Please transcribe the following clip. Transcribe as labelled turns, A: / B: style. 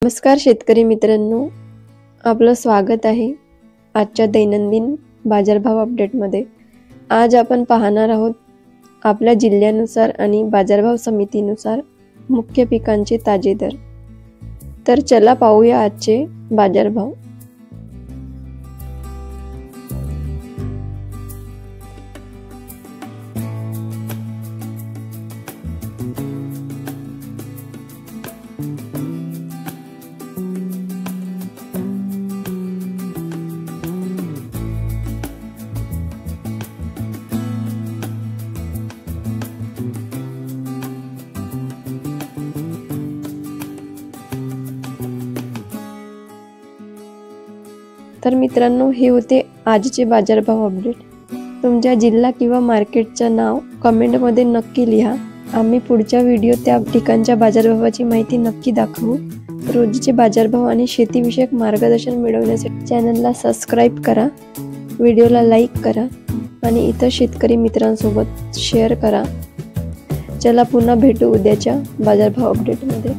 A: नमस्कार शेतकरी मित्रांनो, आपलं स्वागत आहे आजच्या दैनंदिन बाजारभाव अपडेटमध्ये। आज आपण पाहणार आहोत आपल्या जिल्ह्यानुसार आणि बाजारभाव समितीनुसार मुख्य पिकांचे ताजे दर। तर चला पाहूया आजचे बाजारभाव। तर मित्रांनो, हे होते आजचे बाजारभाव अपडेट। तुमच्या जिल्हा किंवा मार्केटचं नाव कमेंटमध्ये नक्की लिहा। आम्ही पुढच्या व्हिडिओ त्या ठिकाणच्या बाजारभावाची माहिती नक्की दाखवू। रोजचे बाजारभाव आणि शेतीविषयक मार्गदर्शन मिळवण्यासाठी चॅनलला सबस्क्राइब करा, व्हिडिओला लाईक करा आणि इतर शेतकरी मित्रांसोबत शेअर करा। चला पुन्हा भेटू उद्याच्या बाजारभाव अपडेटमध्ये।